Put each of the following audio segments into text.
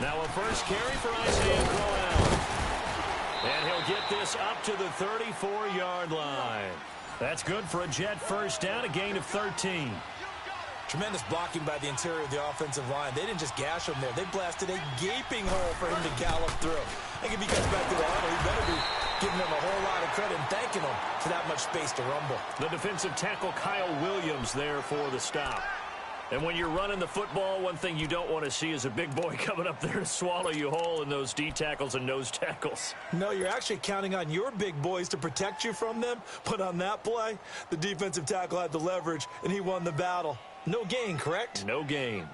Now a first carry for Isaiah Crowell. And he'll get this up to the 34-yard line. That's good for a Jet first down, a gain of 13. Tremendous blocking by the interior of the offensive line. They didn't just gash him there. They blasted a gaping hole for him to gallop through. I think if he gets back to the huddle, he better be giving them a whole lot of credit and thanking them for that much space to rumble. The defensive tackle Kyle Williams there for the stop. And when you're running the football, one thing you don't want to see is a big boy coming up there to swallow you whole in those D tackles and nose tackles. No, you're actually counting on your big boys to protect you from them. But on that play, the defensive tackle had the leverage, and he won the battle. No gain, correct? No gain.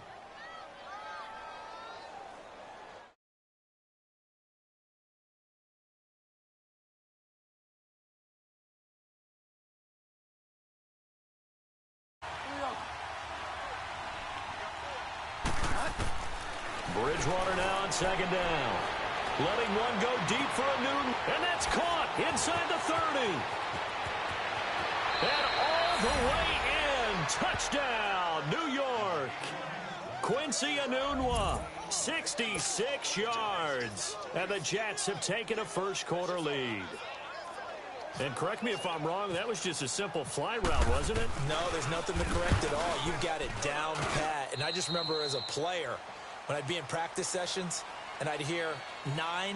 Bridgewater now on second down. Letting one go deep for a Newton. And that's caught inside the 30. And all the way in. Touchdown, New York. Quincy Enunwa, 66 yards. And the Jets have taken a first-quarter lead. And correct me if I'm wrong, that was just a simple fly route, wasn't it? No, there's nothing to correct at all. You've got it down pat. And I just remember as a player, when I'd be in practice sessions and I'd hear 9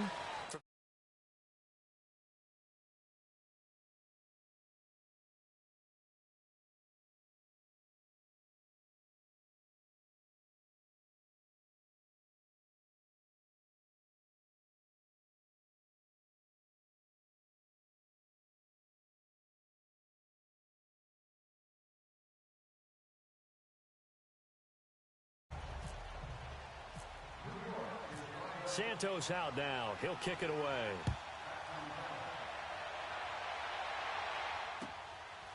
from Santos out now. He'll kick it away.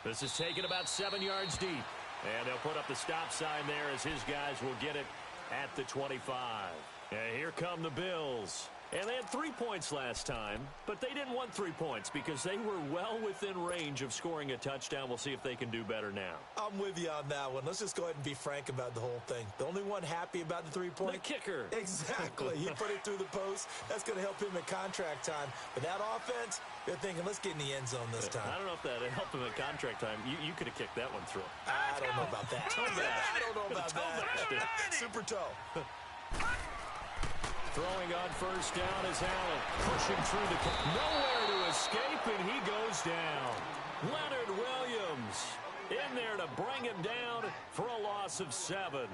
This is taken about 7 yards deep. And they'll put up the stop sign there as his guys will get it at the 25. And here come the Bills. And they had 3 points last time, but they didn't want 3 points because they were well within range of scoring a touchdown. We'll see if they can do better now. I'm with you on that one. Let's just go ahead and be frank about the whole thing. The only one happy about the 3-point? The kicker. Exactly. He put it through the post. That's going to help him at contract time. But that offense, they're thinking, let's get in the end zone this time. I don't know if that helped him at contract time. You could have kicked that one through. I don't know about that. I don't know about that. Super toe. Throwing on first down is Allen. Pushing through the... Nowhere to escape, and he goes down. Leonard Williams in there to bring him down for a loss of 7.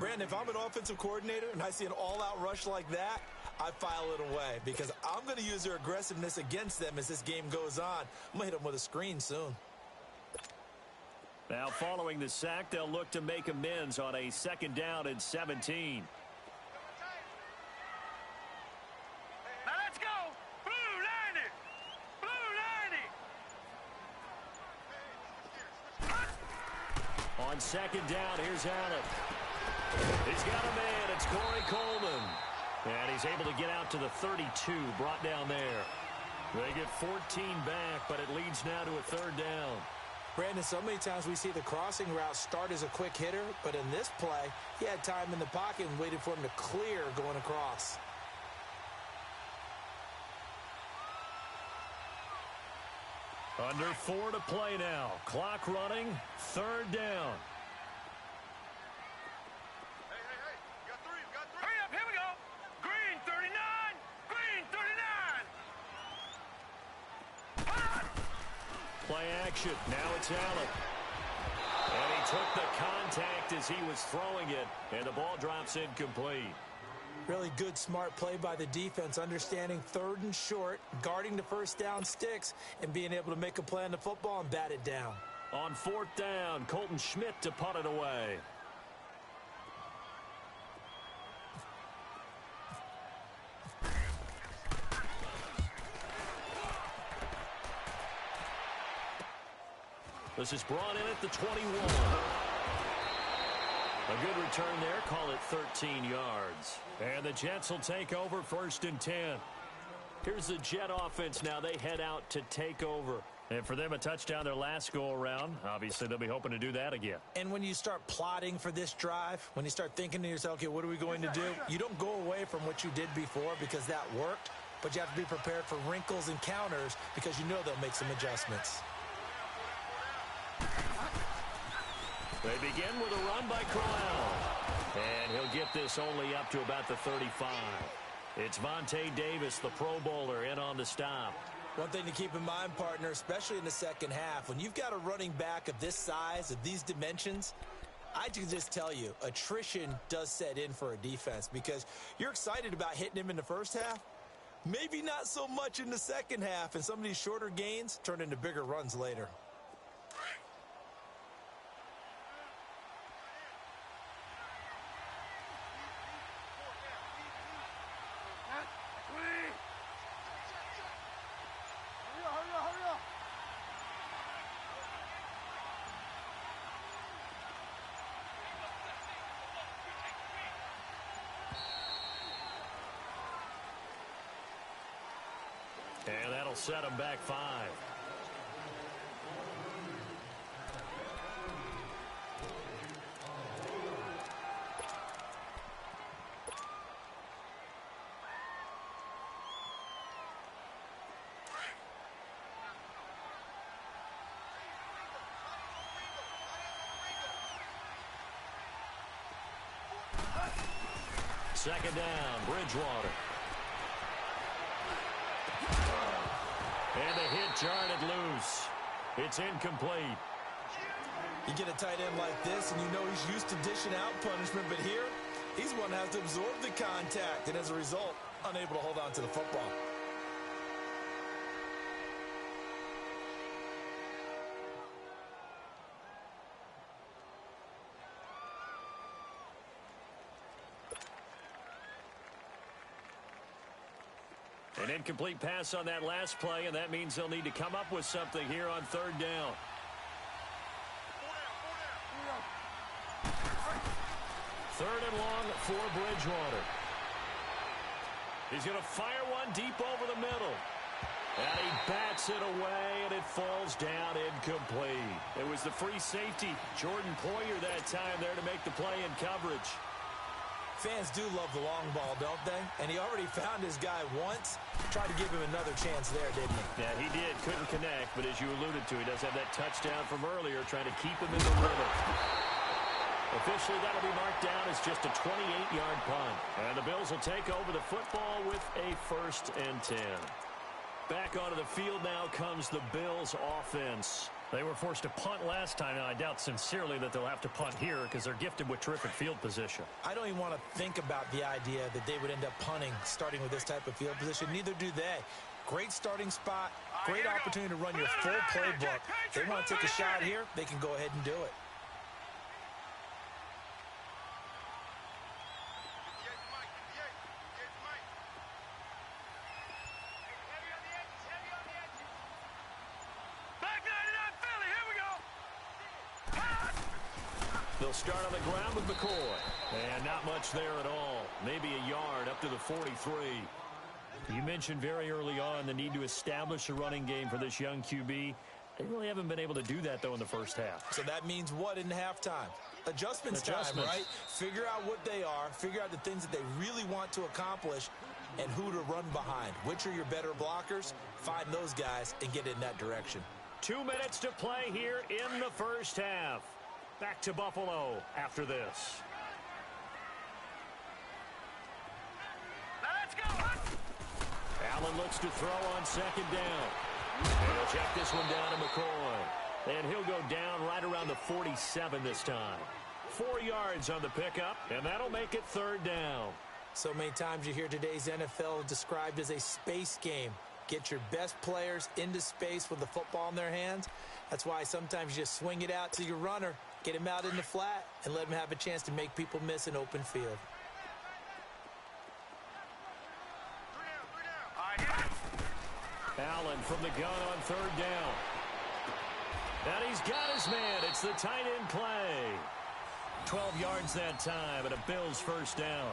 Brandon, if I'm an offensive coordinator and I see an all-out rush like that, I file it away because I'm going to use their aggressiveness against them as this game goes on. I'm going to hit them with a screen soon. Now, following the sack, they'll look to make amends on a second down and 17. On second down, here's Allen. He's got a man. It's Corey Coleman. And he's able to get out to the 32, brought down there. They get 14 back, but it leads now to a third down. Brandon, so many times we see the crossing route start as a quick hitter, but in this play, he had time in the pocket and waited for him to clear going across. Under 4 to play now. Clock running. Third down. Hey. You got three. Hurry up. Here we go. Green 39. Green 39. Play action. Now it's Allen. And he took the contact as he was throwing it. And the ball drops incomplete. Really good, smart play by the defense, understanding third and short, guarding the first down sticks, and being able to make a play on the football and bat it down. On fourth down, Colton Schmidt to punt it away. This is brought in at the 21. A good return there. Call it 13 yards. And the Jets will take over first and 10. Here's the Jet offense now. They head out to take over. And for them, a touchdown their last go-around. Obviously, they'll be hoping to do that again. And when you start plotting for this drive, when you start thinking to yourself, okay, what are we going to do? You don't go away from what you did before because that worked, but you have to be prepared for wrinkles and counters because you know they'll make some adjustments. They begin with a run by Crowell. And he'll get this only up to about the 35. It's Vontae Davis, the Pro Bowler, in on the stop. One thing to keep in mind, partner, especially in the second half, when you've got a running back of this size, of these dimensions, I can just tell you, attrition does set in for a defense because you're excited about hitting him in the first half. Maybe not so much in the second half, and some of these shorter gains turn into bigger runs later. And that'll set them back 5. Second down, Bridgewater. And the hit jarred loose. It's incomplete. You get a tight end like this, and you know he's used to dishing out punishment, but here, he's one that has to absorb the contact, and as a result, unable to hold on to the football. An incomplete pass on that last play, and that means they'll need to come up with something here on third down. Third and long for Bridgewater. He's going to fire one deep over the middle. And he bats it away, and it falls down incomplete. It was the free safety, Jordan Poyer, that time there to make the play in coverage. Fans do love the long ball, don't they? And he already found his guy once. Tried to give him another chance there, didn't he? Yeah, he did. Couldn't connect, but as you alluded to, he does have that touchdown from earlier, trying to keep him in the rhythm. Officially, that'll be marked down as just a 28-yard punt. And the Bills will take over the football with a 1st and 10. Back onto the field now comes the Bills offense. They were forced to punt last time, and I doubt sincerely that they'll have to punt here because they're gifted with terrific field position. I don't even want to think about the idea that they would end up punting starting with this type of field position. Neither do they. Great starting spot, great opportunity to run your full playbook. They want to take a shot here, they can go ahead and do it. They'll start on the ground with McCoy. And not much there at all. Maybe a yard up to the 43. You mentioned very early on the need to establish a running game for this young QB. They really haven't been able to do that, though, in the first half. So that means what in halftime? Adjustments time, right? Figure out what they are. Figure out the things that they really want to accomplish and who to run behind. Which are your better blockers? Find those guys and get in that direction. 2 minutes to play here in the first half. Back to Buffalo after this. Let's go. Allen looks to throw on second down. And he'll check this one down to McCoy. And he'll go down right around the 47 this time. 4 yards on the pickup, and that'll make it third down. So many times you hear today's NFL described as a space game. Get your best players into space with the football in their hands. That's why sometimes you just swing it out to your runner, get him out in the flat, and let him have a chance to make people miss an open field. Allen from the gun on third down. And he's got his man. It's the tight end play. 12 yards that time, and a Bills first down.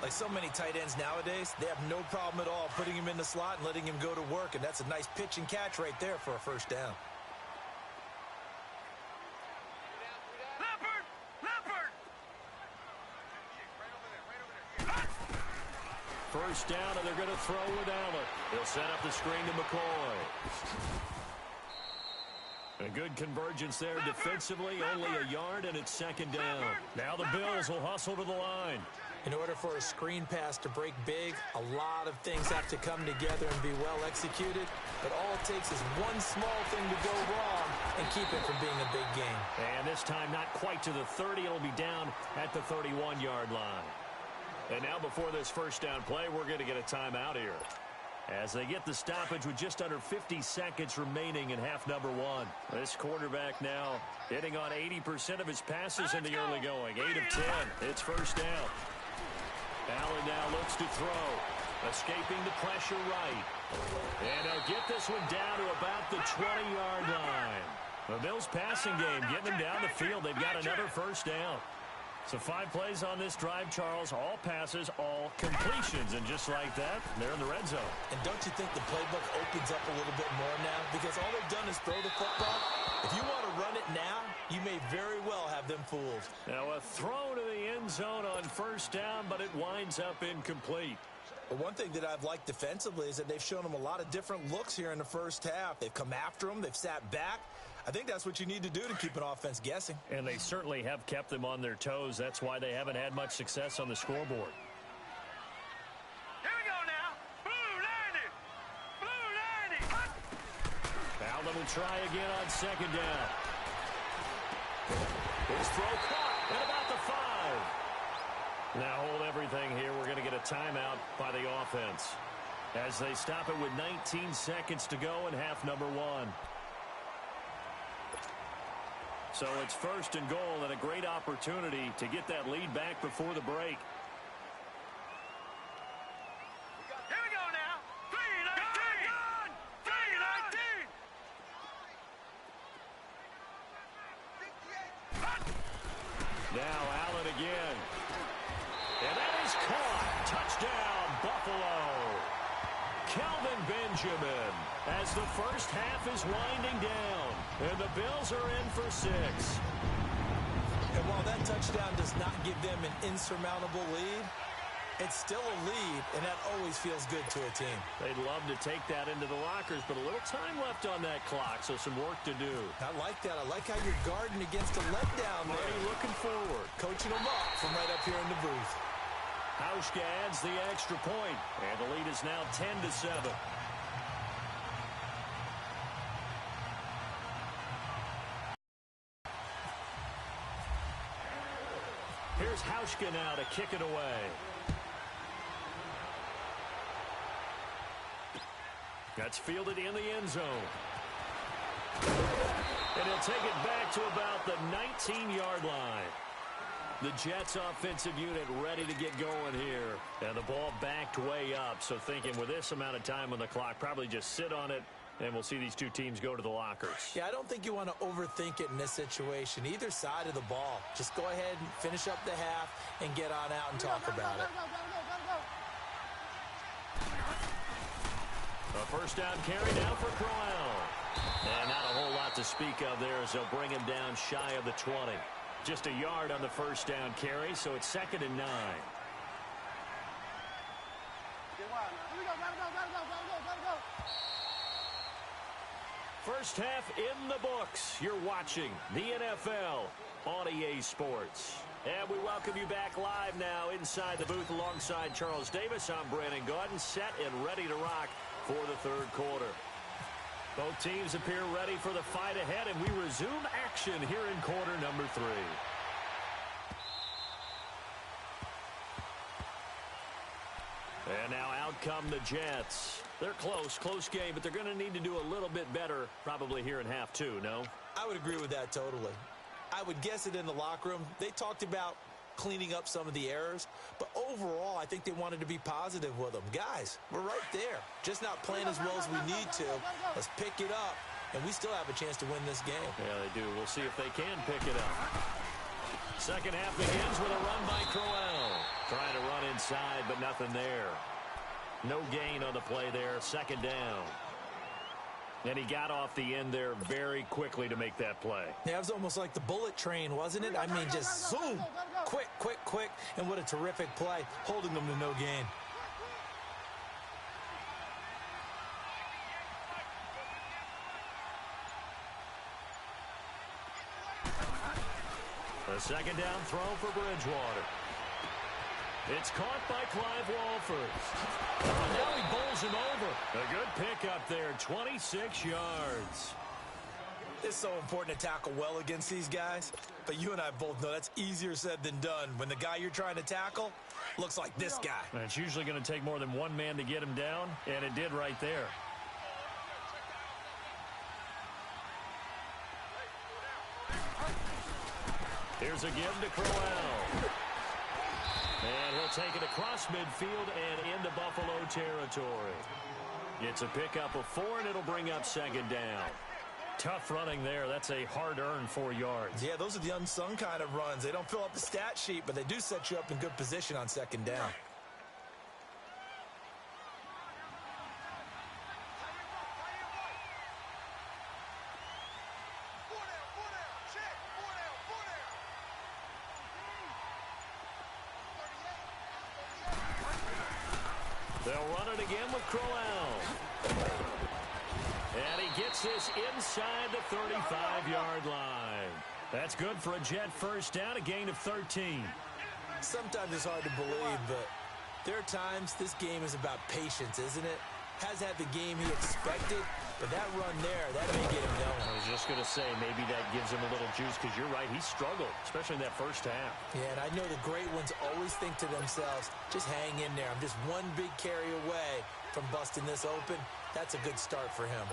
Like so many tight ends nowadays, they have no problem at all putting him in the slot and letting him go to work, and that's a nice pitch and catch right there for a first down. First down, and they're going to throw with Allen. He'll set up the screen to McCoy. A good convergence there defensively, only a yard, and it's second down. Now the Bills will hustle to the line. In order for a screen pass to break big, a lot of things have to come together and be well executed, but all it takes is one small thing to go wrong and keep it from being a big game. And this time not quite to the 30. It'll be down at the 31-yard line. And now before this first down play, we're going to get a timeout here, as they get the stoppage with just under 50 seconds remaining in half number one. This quarterback now hitting on 80% of his passes in the early going. 8 of 10. It's first down. Allen now looks to throw. Escaping the pressure right. And they'll get this one down to about the 20-yard line. The Bills passing game getting them down the field. They've got another first down. So 5 plays on this drive, Charles. All passes, all completions. And just like that, they're in the red zone. And don't you think the playbook opens up a little bit more now? Because all they've done is throw the football. If you want to run it now, you may very well have them fooled. Now a throw to the end zone on first down, but it winds up incomplete. But one thing that I've liked defensively is that they've shown them a lot of different looks here in the first half. They've come after them. They've sat back. I think that's what you need to do to keep an offense guessing. And they certainly have kept them on their toes. That's why they haven't had much success on the scoreboard. Here we go now. Blue 90. Blue 90. Allen will try again on second down. His throw caught at about the 5. Now hold everything here. We're going to get a timeout by the offense, as they stop it with 19 seconds to go in half number one. So it's first and goal, and a great opportunity to get that lead back before the break. Here we go now. 3-19. 3-19. Now Allen again. And that is caught. Touchdown, Buffalo. Kelvin Benjamin, as the first half is winding down, and the Bills are in for 6. And while that touchdown does not give them an insurmountable lead, it's still a lead, and that always feels good to a team. They'd love to take that into the lockers, but a little time left on that clock, so some work to do. I like that. I like how you're guarding against a letdown there. Already looking forward. Coaching them up from right up here in the booth. Hauschka adds the extra point, and the lead is now 10-7. Here's Hauschka now to kick it away. That's fielded in the end zone. And he'll take it back to about the 19-yard line. The Jets offensive unit ready to get going here. And the ball backed way up. So thinking with this amount of time on the clock, probably just sit on it, and we'll see these two teams go to the lockers. Yeah, I don't think you want to overthink it in this situation. Either side of the ball. Just go ahead and finish up the half and get on out and talk about it. A first down carry now for Crowell. And not a whole lot to speak of there as they'll bring him down shy of the 20. Just a yard on the first down carry, so it's 2nd and 9. First half in the books. You're watching the NFL on EA Sports. And we welcome you back live now inside the booth alongside Charles Davis. I'm Brandon Gaudin, set and ready to rock for the third quarter. Both teams appear ready for the fight ahead, and we resume action here in quarter number 3. And now out come the Jets. They're close game, but they're going to need to do a little bit better probably here in half 2, no? I would agree with that totally. I would guess it in the locker room. They talked about cleaning up some of the errors, but overall I think they wanted to be positive with them. Guys, we're right there, just not playing as well as we need to. Let's pick it up, and we still have a chance to win this game. Yeah, they do. We'll see if they can pick it up. Second half begins with a run by Crowell. Trying to run inside, but nothing there. No gain on the play there. Second down. And he got off the end there very quickly to make that play. Yeah, it was almost like the bullet train, wasn't it? I mean, just zoom. Quick, quick, quick. And what a terrific play, holding them to no gain. A second down throw for Bridgewater. It's caught by Clive Walford. Oh, now he bowls him over. A good pickup there, 26 yards. It's so important to tackle well against these guys, but you and I both know that's easier said than done when the guy you're trying to tackle looks like this guy. And it's usually going to take more than one man to get him down, and it did right there. Here's a give to Crowell. And he'll take it across midfield and into Buffalo territory. It's a pickup of 4, and it'll bring up second down. Tough running there. That's a hard-earned 4 yards. Yeah, those are the unsung kind of runs. They don't fill up the stat sheet, but they do set you up in good position on second down. They'll run it again with Crowell. And he gets this inside the 35-yard line. That's good for a Jet first down, a gain of 13. Sometimes it's hard to believe, but there are times this game is about patience, isn't it? Has had the game he expected, but that run there, that may get him going. I was just going to say, maybe that gives him a little juice, because you're right, he struggled, especially in that first half. Yeah, and I know the great ones always think to themselves, just hang in there. I'm just one big carry away from busting this open. That's a good start for him.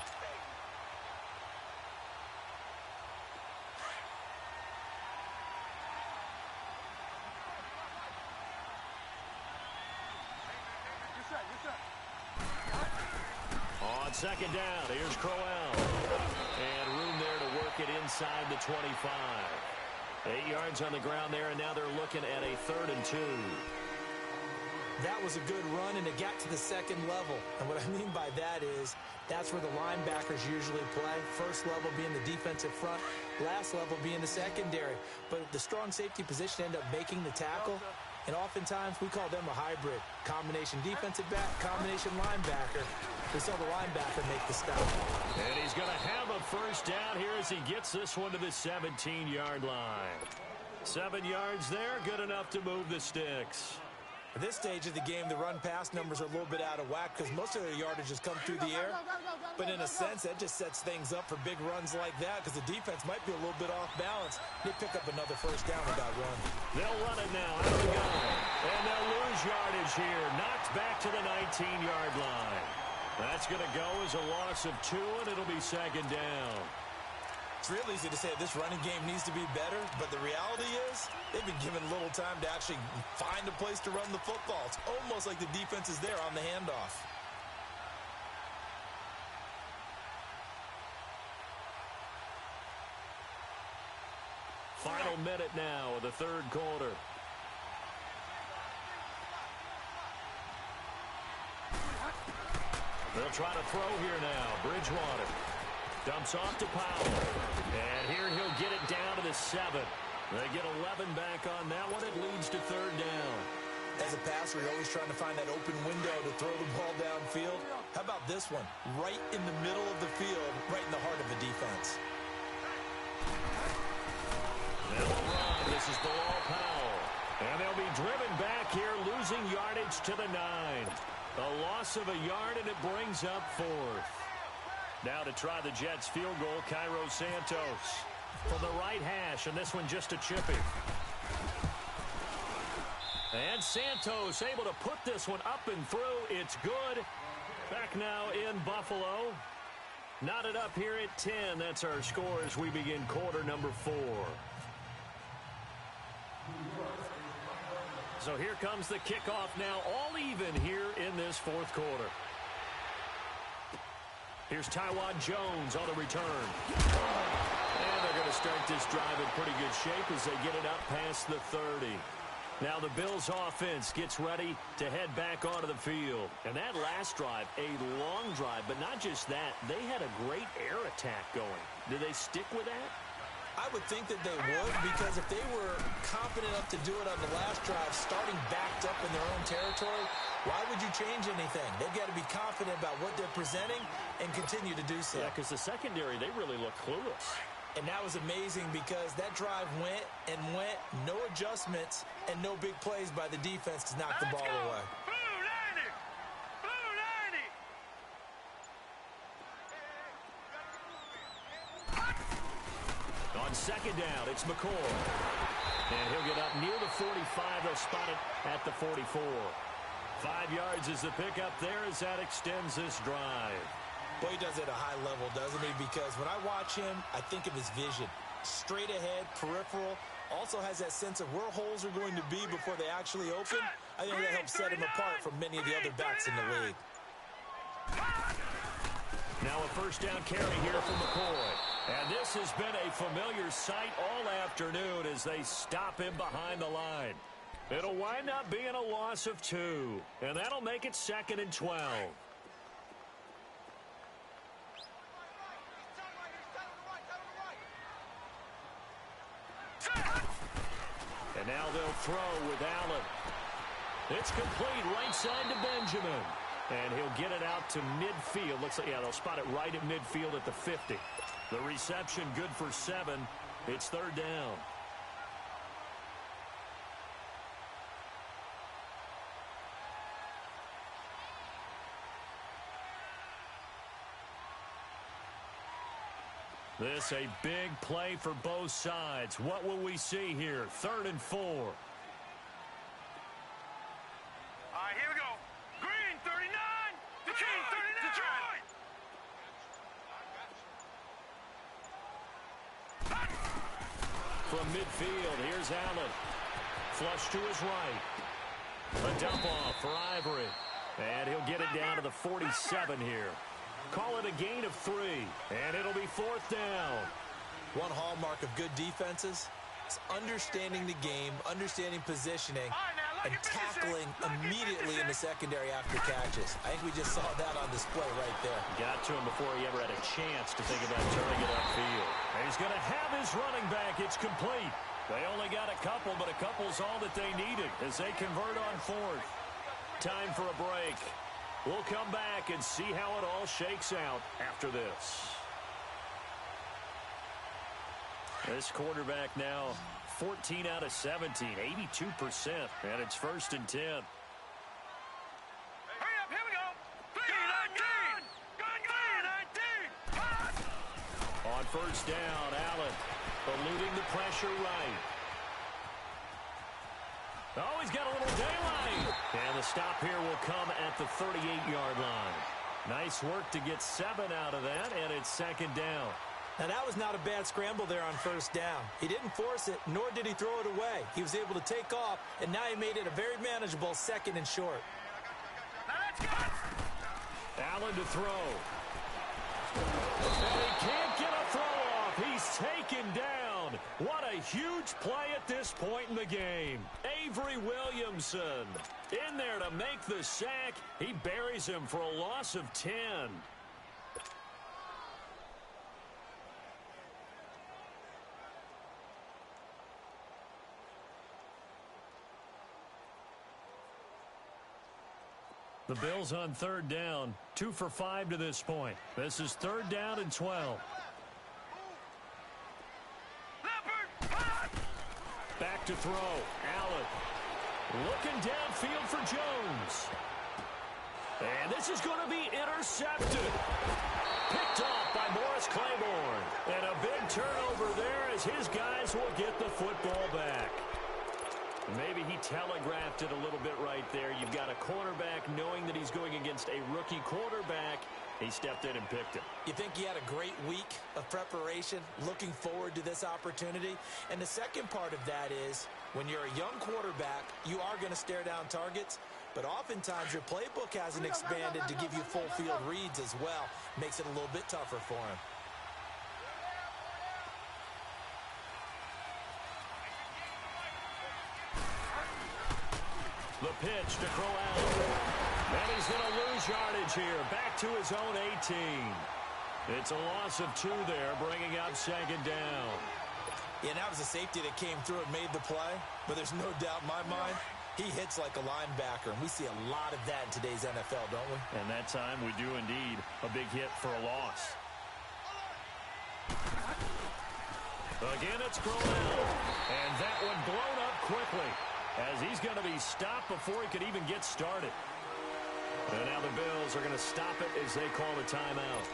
On second down, here's Crowell. And room there to work it inside the 25. 8 yards on the ground there, and now they're looking at a 3rd and 2. That was a good run, and it got to the second level. And what I mean by that is that's where the linebackers usually play. First level being the defensive front, last level being the secondary. But the strong safety position end up making the tackle. And oftentimes we call them a hybrid. Combination defensive back, combination linebacker. We saw the linebacker make the stop. And he's going to have a first down here as he gets this one to the 17-yard line. 7 yards there, good enough to move the sticks. At this stage of the game, the run-pass numbers are a little bit out of whack because most of their yardage has come through the air. But in a sense, that just sets things up for big runs like that because the defense might be a little bit off balance. They pick up another first down with that run. They'll run it now. Out we go. And they'll lose yardage here. Knocked back to the 19-yard line. That's going to go as a loss of 2, and it'll be second down. It's real easy to say this running game needs to be better, but the reality is they've been given little time to actually find a place to run the football. It's almost like the defense is there on the handoff. Final minute now of the 3rd quarter. They'll try to throw here now. Bridgewater dumps off to Powell. And here he'll get it down to the 7. They get 11 back on that one. It leads to 3rd down. As a passer, you're always trying to find that open window to throw the ball downfield. How about this one? Right in the middle of the field, right in the heart of the defense. They'll run. This is Bilal Powell. And they'll be driven back here, losing yardage to the 9. A loss of a yard, and it brings up 4th. Now to try the Jets field goal, Cairo Santos from the right hash, and this one just a chippy. And Santos able to put this one up and through. It's good. Back now in Buffalo. Knotted up here at 10. That's our score as we begin quarter number 4. So here comes the kickoff now, all even here in this 4th quarter. Here's Taiwan Jones on the return. And they're going to start this drive in pretty good shape as they get it up past the 30. Now the Bills offense gets ready to head back onto the field. And that last drive, a long drive, but not just that, they had a great air attack going. Do they stick with that? I would think that they would, because if they were confident enough to do it on the last drive, starting backed up in their own territory, why would you change anything? They've got to be confident about what they're presenting and continue to do so. Yeah, because the secondary, they really look clueless. And that was amazing because that drive went and went, no adjustments, and no big plays by the defense to knock the ball away. On second down, it's McCoy. And he'll get up near the 45. They'll spot it at the 44. 5 yards is the pickup there as that extends this drive. Boy, he does it at a high level, doesn't he? Because when I watch him, I think of his vision. Straight ahead, peripheral. Also has that sense of where holes are going to be before they actually open. I think that helps set him apart from many of the other backs in the league. Now a first down carry here from McCoy. And this has been a familiar sight all afternoon as they stop him behind the line. It'll wind up being a loss of 2. And that'll make it 2nd and 12. And now they'll throw with Allen. It's complete right side to Benjamin. And he'll get it out to midfield. Looks like, yeah, they'll spot it right at midfield at the 50. The reception good for 7. It's 3rd down. This a big play for both sides. What will we see here? 3rd and 4. All right, here we go. Green, 39. Detroit, 39. Detroit. From midfield, here's Allen. Flush to his right. A dump off for Ivory. And he'll get it down to the 47 here. Call it a gain of 3. And it'll be 4th down. One hallmark of good defenses is understanding the game, understanding positioning, and tackling immediately in the secondary after catches. I think we just saw that on display right there. Got to him before he ever had a chance to think about turning it upfield. And he's going to have his running back. It's complete. They only got a couple, but a couple's all that they needed as they convert on 4th. Time for a break. We'll come back and see how it all shakes out after this. This quarterback now 14 out of 17, 82%, and it's 1st and 10. Hurry up, here we go. 3-19. Gun. On 1st down, Allen eluding the pressure right. Oh, he's got a little daylight. And the stop here will come at the 38-yard line. Nice work to get 7 out of that, and it's 2nd down. Now, that was not a bad scramble there on 1st down. He didn't force it, nor did he throw it away. He was able to take off, and now he made it a very manageable 2nd and short. Now let's go. Allen to throw. And he can't get a throw off. He's taken down. What a huge play at this point in the game. Avery Williamson in there to make the sack. He buries him for a loss of 10. The Bills on 3rd down, 2 for 5 to this point. This is 3rd down and 12. Back to throw. Allen looking downfield for Jones. And this is going to be intercepted. Picked off by Morris Claiborne. And a big turnover there as his guys will get the football back. Maybe he telegraphed it a little bit right there. You've got a cornerback knowing that he's going against a rookie quarterback. He stepped in and picked him. You think he had a great week of preparation, looking forward to this opportunity? And the second part of that is, when you're a young quarterback, you are going to stare down targets, but oftentimes your playbook hasn't expanded to give you full field reads as well. Makes it a little bit tougher for him. The pitch to Crowell. And he's going to lose yardage here. Back to his own 18. It's a loss of 2 there, bringing up second down. Yeah, that was a safety that came through and made the play. But there's no doubt in my mind, he hits like a linebacker. And we see a lot of that in today's NFL, don't we? And that time we do indeed. A big hit for a loss. Again, it's Crowell. And that one blown up quickly, as he's going to be stopped before he could even get started. And now the Bills are going to stop it as they call the timeout.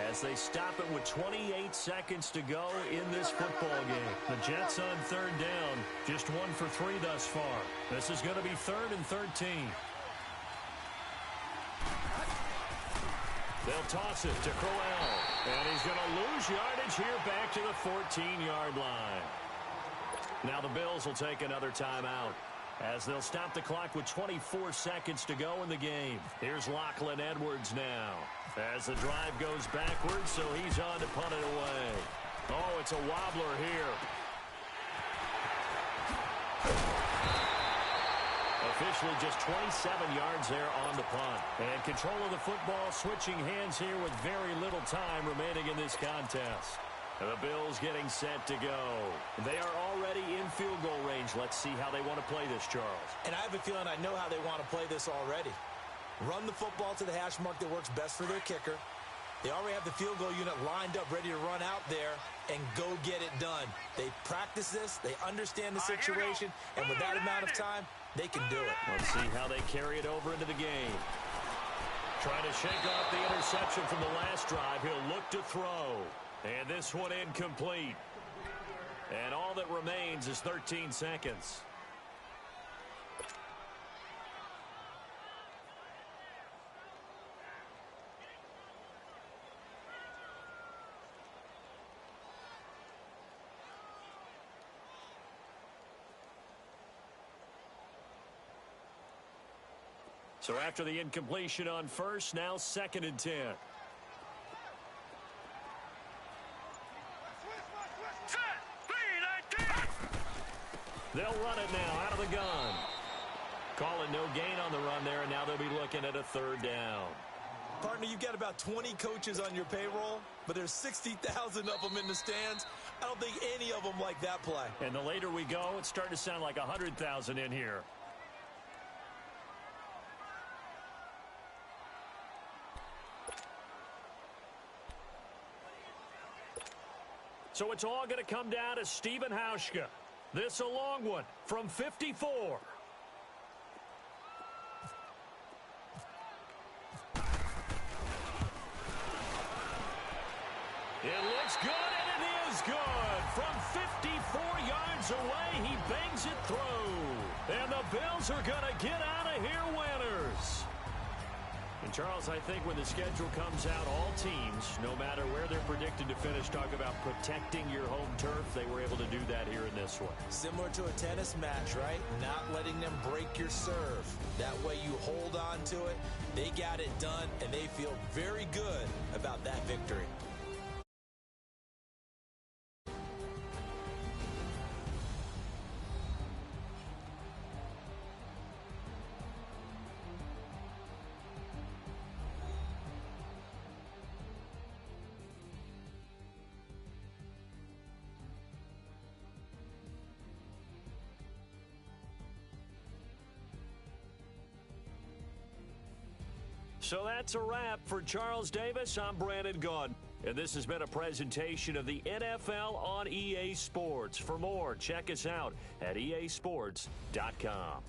As they stop it with 28 seconds to go in this football game. The Jets on third down, just 1 for 3 thus far. This is going to be 3rd and 13. They'll toss it to Crowell. And he's going to lose yardage here back to the 14-yard line. Now the Bills will take another timeout, as they'll stop the clock with 24 seconds to go in the game. Here's Lachlan Edwards now, as the drive goes backwards, so he's on to punt it away. Oh, it's a wobbler here. Officially just 27 yards there on the punt. And control of the football switching hands here with very little time remaining in this contest. The Bills getting set to go. They are already in field goal range. Let's see how they want to play this, Charles. And I have a feeling I know how they want to play this already. Run the football to the hash mark that works best for their kicker. They already have the field goal unit lined up, ready to run out there and go get it done. They practice this. They understand the situation. And with that amount of time, they can do it. Let's see how they carry it over into the game. Trying to shake off the interception from the last drive. He'll look to throw. And this one incomplete. And all that remains is 13 seconds. So after the incompletion on first, now 2nd and 10. They'll run it now out of the gun. Calling no gain on the run there, and now they'll be looking at a 3rd down. Partner, you've got about 20 coaches on your payroll, but there's 60,000 of them in the stands. I don't think any of them like that play. And the later we go, it's starting to sound like 100,000 in here. So it's all going to come down to Stephen Hauschka. This a long one from 54. It looks good, and it is good. From 54 yards away, he bangs it through. And the Bills are going to get out of here winners. And, Charles, I think when the schedule comes out, all teams, no matter where they're predicted to finish, talk about protecting your home turf. They were able to do that here in this one. Similar to a tennis match, right? Not letting them break your serve. That way you hold on to it. They got it done, and they feel very good about that victory. So that's a wrap for Charles Davis. I'm Brandon Gunn. And this has been a presentation of the NFL on EA Sports. For more, check us out at easports.com.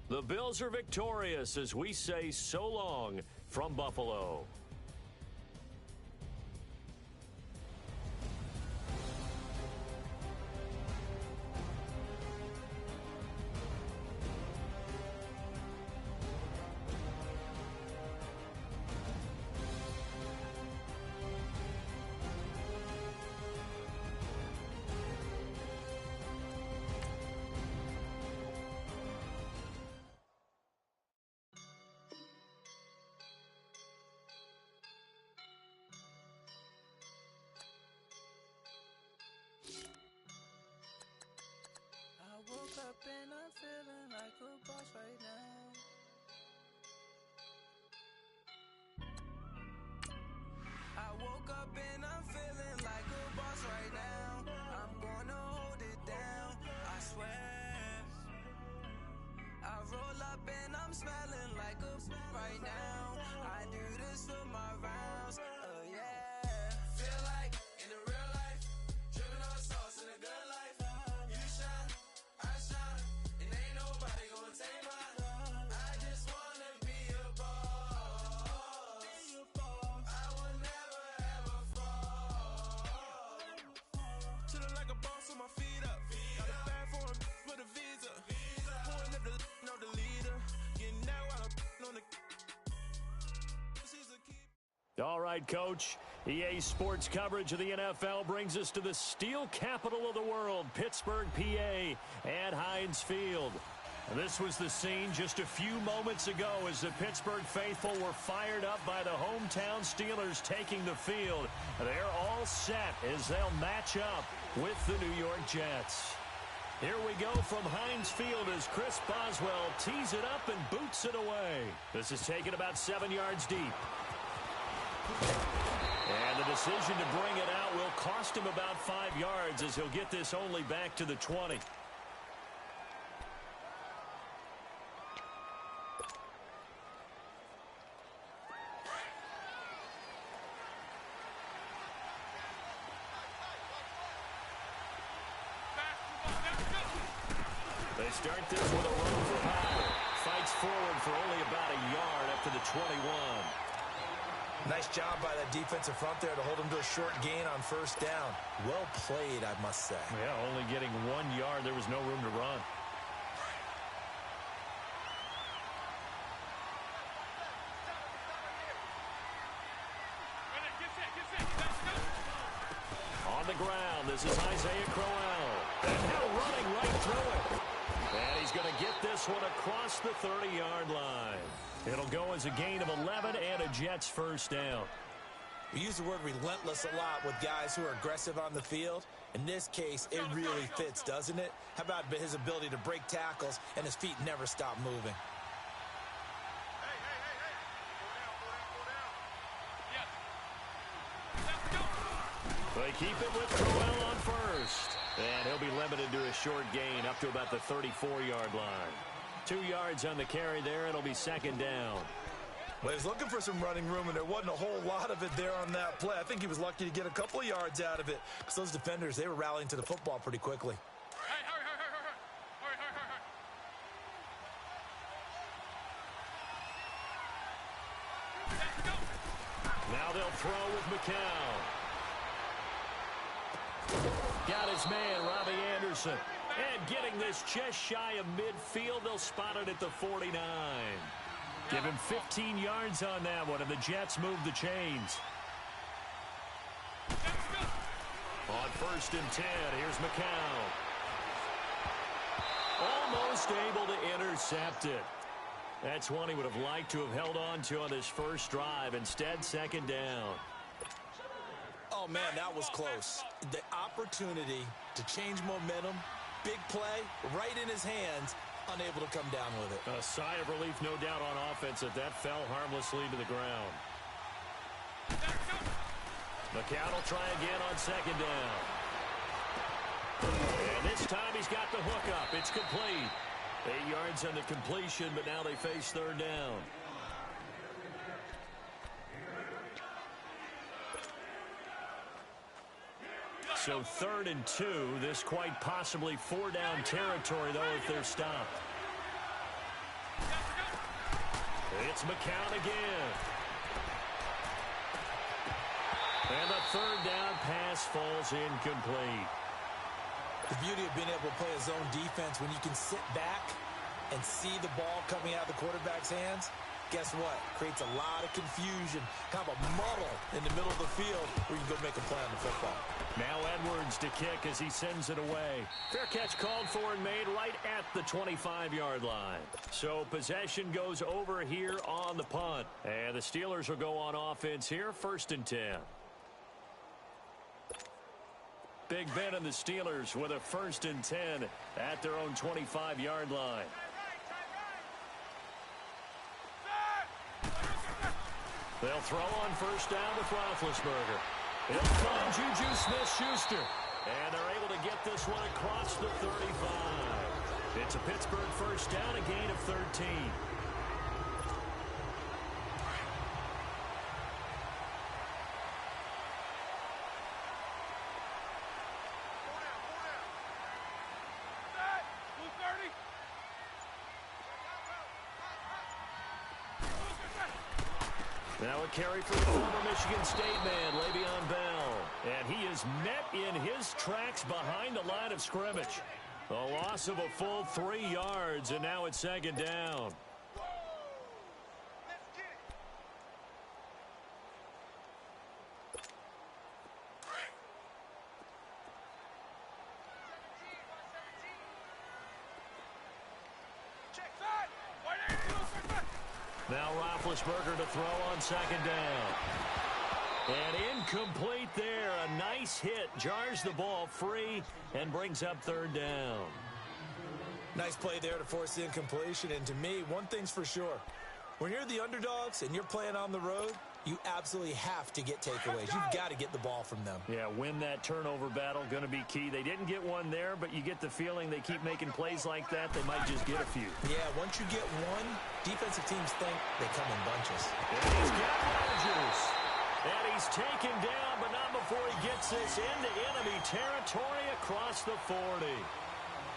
The Bills are victorious as we say so long from Buffalo. All right, Coach. EA Sports coverage of the NFL brings us to the steel capital of the world, Pittsburgh, PA, at Heinz Field. This was the scene just a few moments ago as the Pittsburgh faithful were fired up by the hometown Steelers taking the field. They're all set as they'll match up with the New York Jets. Here we go from Heinz Field as Chris Boswell tees it up and boots it away. This is taken about 7 yards deep. And the decision to bring it out will cost him about 5 yards as he'll get this only back to the 20. They start this with a run for power. Fights forward for only about a yard up to the 21. Nice job by that defensive front there to hold him to a short gain on first down. Well played, I must say. Yeah, only getting 1 yard. There was no room to run. On the ground, this is Isaiah Crowell. And now running right through it. And he's going to get this one across the 30-yard line. It'll go as a gain of 11 and a Jets first down. We use the word relentless a lot with guys who are aggressive on the field. In this case, it really fits, doesn't it? How about his ability to break tackles and his feet never stop moving? They keep it with Crowell on first. And he'll be limited to a short gain up to about the 34-yard line. 2 yards on the carry there. It'll be second down. Well, he's looking for some running room, and there wasn't a whole lot of it there on that play. I think he was lucky to get a couple of yards out of it because those defenders, they were rallying to the football pretty quickly. Now they'll throw with McCown. Got his man, Robbie Anderson. And getting this just shy of midfield, they'll spot it at the 49. Give him 15 yards on that one, and the Jets move the chains. On first and 10, here's McCown. Almost able to intercept it. That's one he would have liked to have held on to on his first drive. Instead, second down. Oh, man, that was close. The opportunity to change momentum, big play, right in his hands, unable to come down with it. A sigh of relief, no doubt, on offense that fell harmlessly to the ground. McCown will try again on second down. And this time he's got the hook up. It's complete. 8 yards on the completion, but now they face third down. So 3rd and 2. This quite possibly 4-down territory, though, if they're stopped. It's McCown again. And the 3rd down pass falls incomplete. The beauty of being able to play a zone defense when you can sit back and see the ball coming out of the quarterback's hands, guess what? Creates a lot of confusion, kind of a muddle in the middle of the field where you can go make a play on the football. Now Edwards to kick as he sends it away. Fair catch called for and made right at the 25-yard line. So possession goes over here on the punt. And the Steelers will go on offense here, 1st and 10. Big Ben and the Steelers with a 1st and 10 at their own 25-yard line. They'll throw on first down with Roethlisberger. He'll find Juju Smith-Schuster. And they're able to get this one across the 35. It's a Pittsburgh first down, a gain of 13. Now a carry for the former Michigan State man, Le'Veon Bell. And he is met in his tracks behind the line of scrimmage. A loss of a full 3 yards, and now it's second down. Now Roethlisberger to throw on second down. And incomplete there. A nice hit. Jars the ball free and brings up third down. Nice play there to force the incompletion. And to me, one thing's for sure. When you're the underdogs and you're playing on the road, you absolutely have to get takeaways. You've got to get the ball from them. Yeah, win that turnover battle, going to be key. They didn't get one there, but you get the feeling they keep making plays like that, they might just get a few. Yeah, once you get one, defensive teams think they come in bunches. And he's got Rodgers. And he's taken down, but not before he gets this into enemy territory across the 40.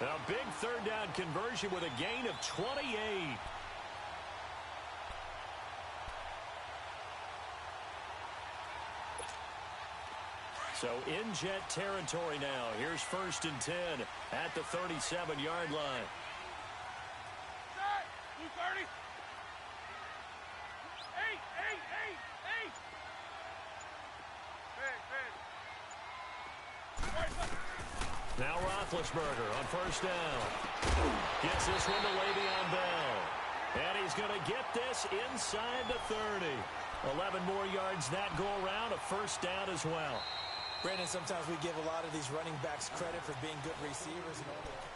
A big third down conversion with a gain of 28. So in Jet territory now. Here's 1st and 10 at the 37-yard line. Set. 230. 8. Big. Now Roethlisberger on 1st down. Gets this one to Le'Veon Bell. And he's going to get this inside the 30. 11 more yards that go around. A 1st down as well. Brandon, sometimes we give a lot of these running backs credit for being good receivers and all that.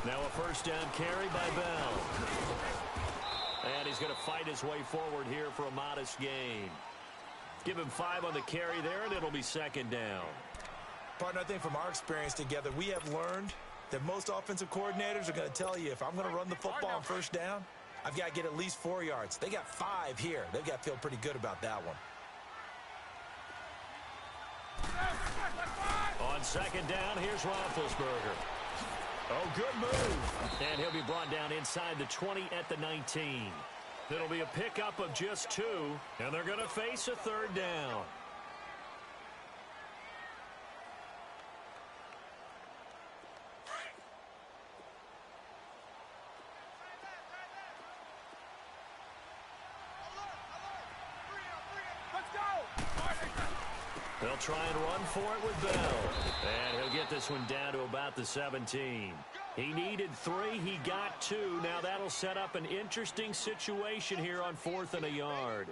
Now a 1st down carry by Bell. And he's going to fight his way forward here for a modest gain. Give him 5 on the carry there, and it'll be 2nd down. Partner, I think from our experience together, we have learned that most offensive coordinators are going to tell you, if I'm going to run the football on 1st down, I've got to get at least 4 yards. They got 5 here. They've got to feel pretty good about that one. On 2nd down, here's Roethlisberger. Oh, good move. And he'll be brought down inside the 20 at the 19. It'll be a pickup of just 2, and they're going to face a 3rd down. They'll try and run for it with Bell. And he'll get this one down to about the 17. He needed 3. He got 2. Now that'll set up an interesting situation here on 4th and a yard.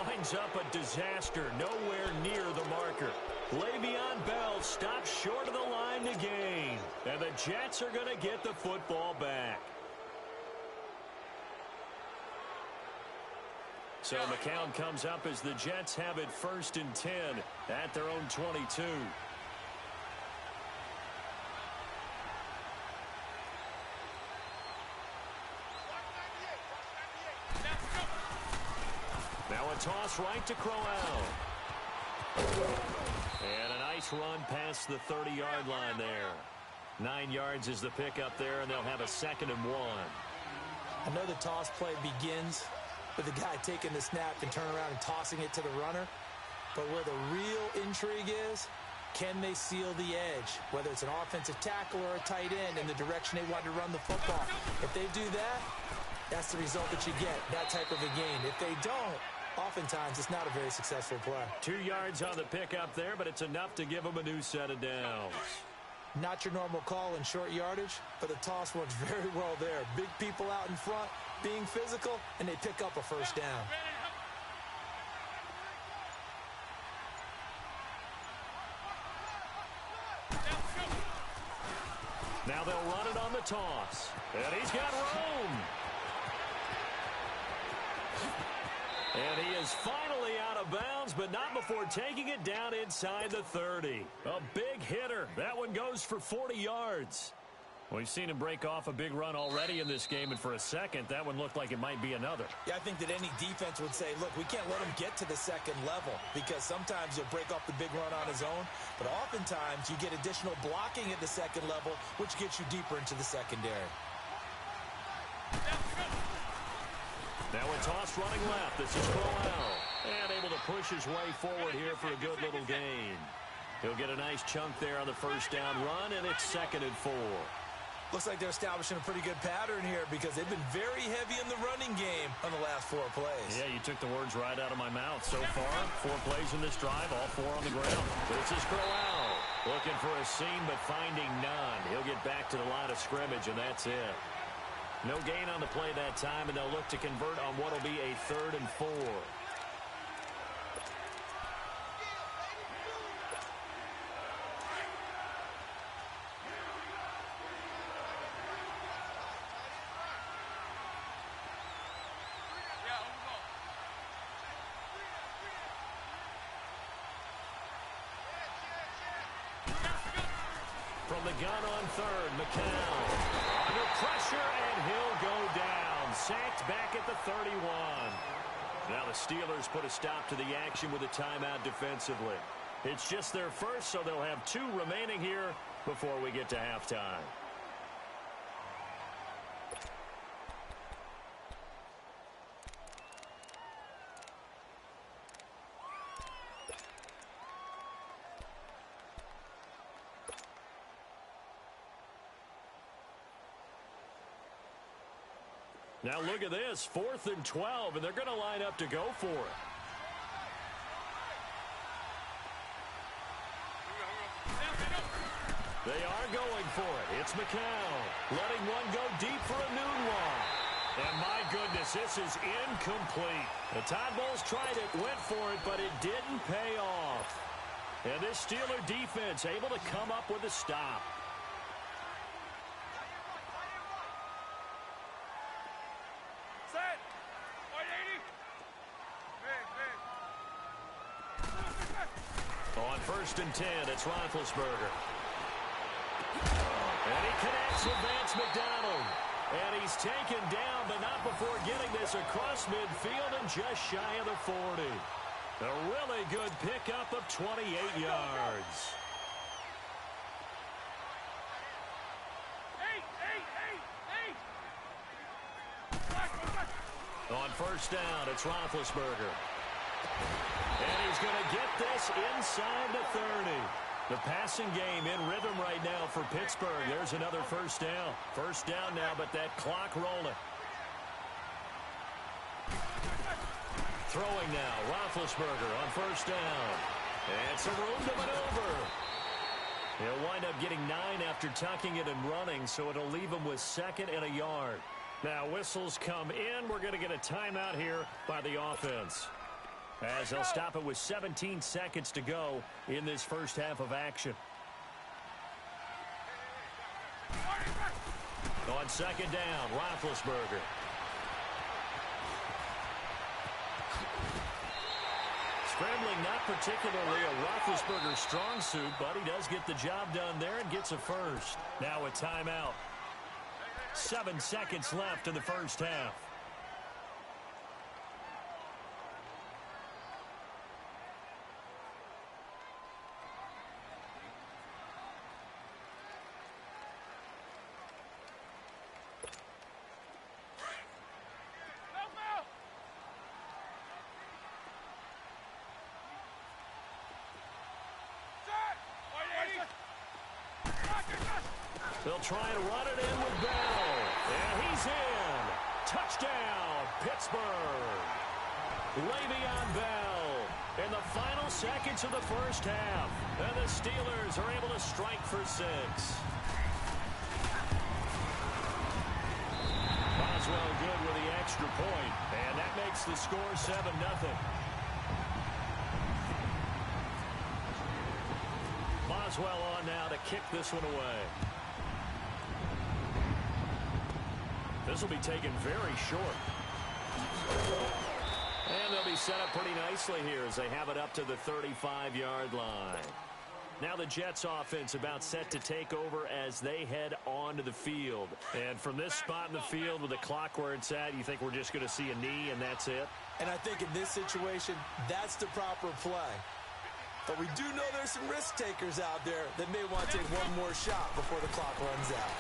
Winds up a disaster nowhere near the marker. Le'Veon Bell stops short of the line to gain. And the Jets are going to get the football back. So McCown comes up as the Jets have it 1st and 10 at their own 22. Now a toss right to Crowell. And a nice run past the 30-yard line there. 9 yards is the pickup there, and they'll have a 2nd and 1. I know the toss play begins with the guy taking the snap and turn around and tossing it to the runner. But where the real intrigue is, can they seal the edge? Whether it's an offensive tackle or a tight end in the direction they want to run the football. If they do that, that's the result that you get, that type of a game. If they don't, oftentimes it's not a very successful play. 2 yards on the pickup there, but it's enough to give them a new set of downs. Not your normal call in short yardage, but the toss works very well there. Big people out in front, being physical, and they pick up a 1st down. Now they'll run it on the toss. And he's got room. And he is finally out of bounds, but not before taking it down inside the 30. A big hitter. That one goes for 40 yards. We've seen him break off a big run already in this game, and for a second, that one looked like it might be another. Yeah, I think that any defense would say, look, we can't let him get to the second level because sometimes he'll break off the big run on his own, but oftentimes you get additional blocking at the second level, which gets you deeper into the secondary. Now a toss running left. This is Crowell. And able to push his way forward here for a good little gain. He'll get a nice chunk there on the first down run, and it's 2nd and 4. Looks like they're establishing a pretty good pattern here because they've been very heavy in the running game on the last 4 plays. Yeah, you took the words right out of my mouth. So far, 4 plays in this drive, all 4 on the ground. This is Crowell. Looking for a seam, but finding none. He'll get back to the line of scrimmage, and that's it. No gain on the play that time, and they'll look to convert on what will be a 3rd and 4. From the gun on 3rd, McCown under pressure, and he'll go down. Sacked back at the 31. Now the Steelers put a stop to the action with a timeout defensively. It's just their first, so they'll have 2 remaining here before we get to halftime. Now look at this, 4th and 12, and they're going to line up to go for it. They are going for it. It's McCown letting one go deep for a noon one. And my goodness, this is incomplete. The Todd Bowles tried it, went for it, but it didn't pay off. And this Steeler defense able to come up with a stop. On 1st and 10, it's Roethlisberger. And he connects with Vance McDonald. And he's taken down, but not before getting this across midfield and just shy of the 40. A really good pickup of 28 yards. On 1st down, it's Roethlisberger. And he's going to get this inside the 30. The passing game in rhythm right now for Pittsburgh. There's another 1st down. 1st down now, but that clock rolling. Throwing now, Roethlisberger on 1st down. And some room to maneuver. He'll wind up getting 9 after tucking it and running, so it'll leave him with 2nd and a yard. Now whistles come in. We're going to get a timeout here by the offense, as they'll stop it with 17 seconds to go in this first half of action. On 2nd down, Roethlisberger. Scrambling, not particularly a Roethlisberger strong suit, but he does get the job done there and gets a first. Now a timeout. 7 seconds left in the first half. They'll try to run it in with Bell. And he's in. Touchdown, Pittsburgh. Le'Veon Bell in the final seconds of the first half. And the Steelers are able to strike for 6. Boswell good with the extra point. And that makes the score 7-0. Boswell on now to kick this one away. This will be taken very short. And they'll be set up pretty nicely here as they have it up to the 35-yard line. Now the Jets offense about set to take over as they head onto the field. And from this spot in the field with the clock where it's at, you think we're just going to see a knee and that's it? And I think in this situation, that's the proper play. But we do know there's some risk takers out there that may want to take one more shot before the clock runs out.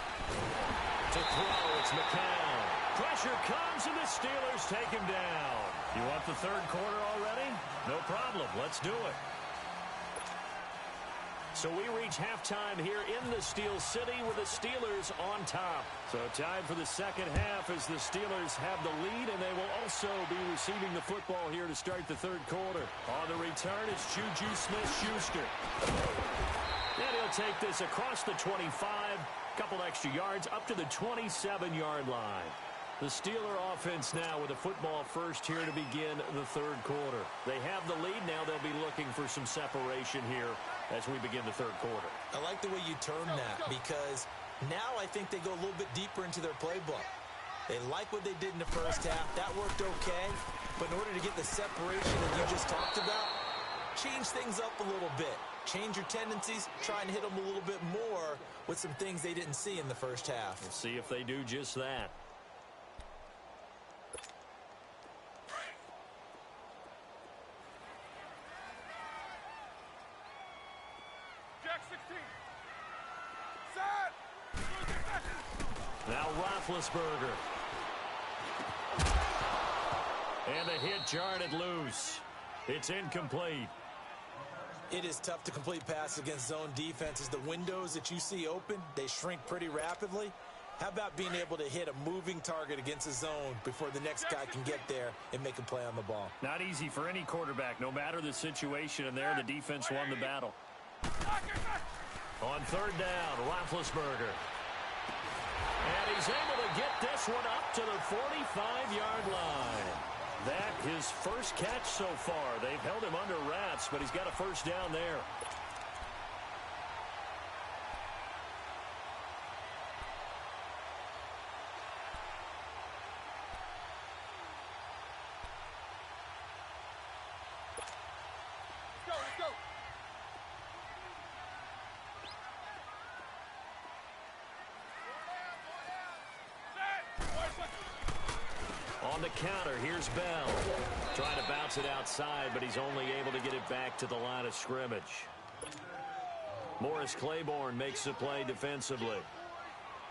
To throw, it's McCown. Pressure comes and the Steelers take him down. You want the third quarter already? No problem. Let's do it. So we reach halftime here in the Steel City with the Steelers on top. So time for the second half as the Steelers have the lead, and they will also be receiving the football here to start the third quarter. On the return is Juju Smith-Schuster. And he'll take this across the 25, couple extra yards up to the 27-yard line. The Steeler offense now with a football first here to begin the third quarter. They have the lead. Now they'll be looking for some separation here as we begin the third quarter. I like the way you term that because now I think they go a little bit deeper into their playbook. They like what they did in the first half. That worked okay. But in order to get the separation that you just talked about, change things up a little bit. Change your tendencies. Try and hit them a little bit more with some things they didn't see in the first half. We'll see if they do just that. Now Roethlisberger. And the hit jarred loose. It's incomplete. It is tough to complete passes against zone defenses. The windows that you see open, they shrink pretty rapidly. How about being able to hit a moving target against a zone before the next guy can get there and make a play on the ball? Not easy for any quarterback, no matter the situation, and there the defense won the battle. On third down, Roethlisberger. And he's able to get this one up to the 45-yard line. That his first catch so far. They've held him under wraps, but he's got a first down there. Let's go. On the counter, here's Bell. Trying to bounce it outside, but he's only able to get it back to the line of scrimmage. Morris Claiborne makes the play defensively.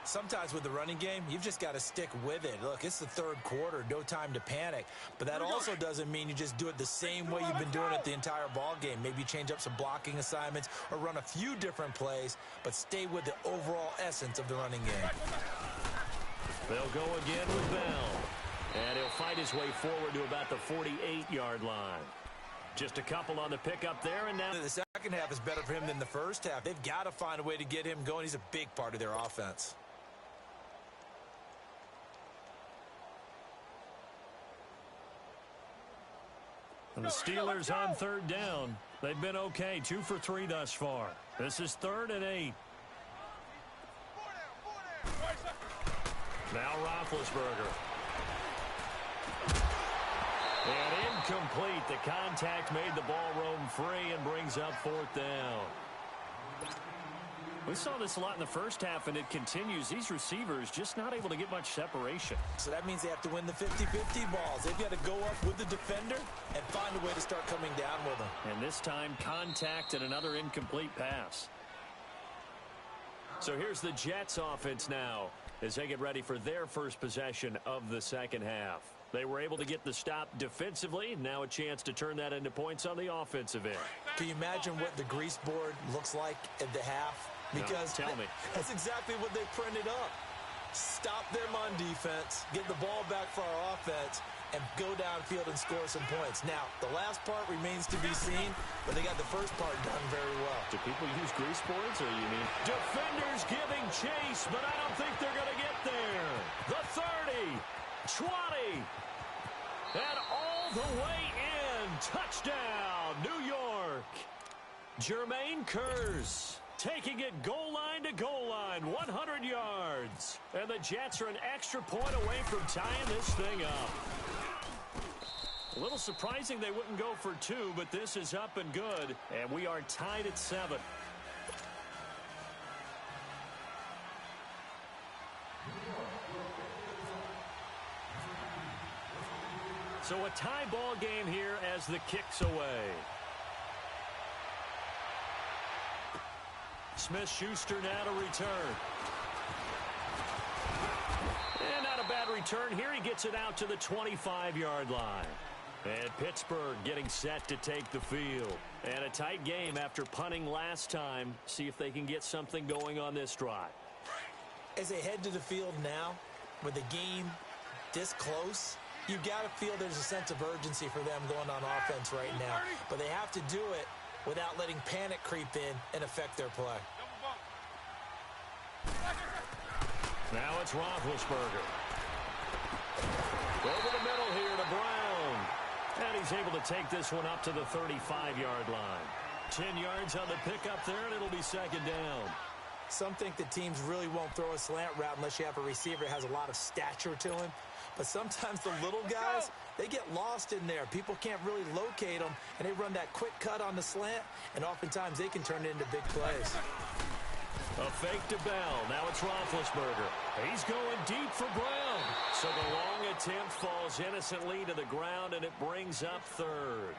Sometimes with the running game, you've just got to stick with it. Look, it's the third quarter, no time to panic. But that also doesn't mean you just do it the same way you've been doing it the entire ball game. Maybe change up some blocking assignments or run a few different plays, but stay with the overall essence of the running game. They'll go again with Bell. And he'll fight his way forward to about the 48-yard line. Just a couple on the pickup there, and now The second half is better for him than the first half. They've got to find a way to get him going. He's a big part of their offense. And the Steelers on third down. They've been okay, 2 for 3 thus far. This is 3rd and 8. Now Roethlisberger. And incomplete. The contact made the ball roam free and brings up 4th down. We saw this a lot in the first half, and it continues. These receivers just not able to get much separation. So that means they have to win the 50-50 balls. They've got to go up with the defender and find a way to start coming down with them. And this time, contact and another incomplete pass. So here's the Jets offense now as they get ready for their first possession of the second half. They were able to get the stop defensively. Now a chance to turn that into points on the offensive end. Can you imagine what the grease board looks like at the half? Because no, tell me. That's exactly what they printed up. Stop them on defense, get the ball back for our offense, and go downfield and score some points. Now, the last part remains to be seen, but they got the first part done very well. Do people use grease boards, or you mean? Defenders giving chase, but I don't think they're going to get there. The 30, 20, and all the way in. Touchdown, New York. Jermaine Kearse taking it goal line to goal line, 100 yards. And the Jets are an extra point away from tying this thing up. A little surprising they wouldn't go for 2, but this is up and good. And we are tied at 7. So a tie ball game here as the kick's away. Smith-Schuster now to return. And not a bad return here. He gets it out to the 25-yard line. And Pittsburgh getting set to take the field. And a tight game after punting last time. See if they can get something going on this drive. As they head to the field now, with the game this close, you've got to feel there's a sense of urgency for them going on offense right now. But they have to do it without letting panic creep in and affect their play. Now it's Roethlisberger. Over the middle here to Brown. And he's able to take this one up to the 35-yard line. 10 yards on the pickup there, and it'll be second down. Some think the teams really won't throw a slant route unless you have a receiver that has a lot of stature to him. But sometimes the little guys, they get lost in there. People can't really locate them, and they run that quick cut on the slant, and oftentimes they can turn it into big plays. A fake to Bell. Now it's Roethlisberger. He's going deep for Brown. So the long attempt falls innocently to the ground, and it brings up third.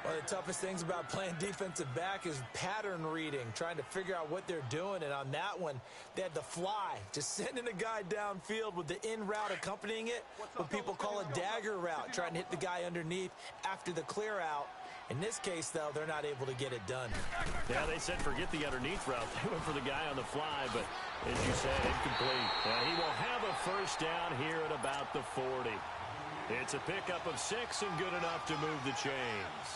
One of the toughest things about playing defensive back is pattern reading, trying to figure out what they're doing. And on that one, they had the fly, just sending a guy downfield with the in route accompanying it, what people call a dagger route, trying to hit the guy underneath after the clear out. In this case, though, they're not able to get it done. Yeah, they said forget the underneath route. They went for the guy on the fly, but as you said, incomplete. He will have a first down here at about the 40. It's a pickup of 6 and good enough to move the chains.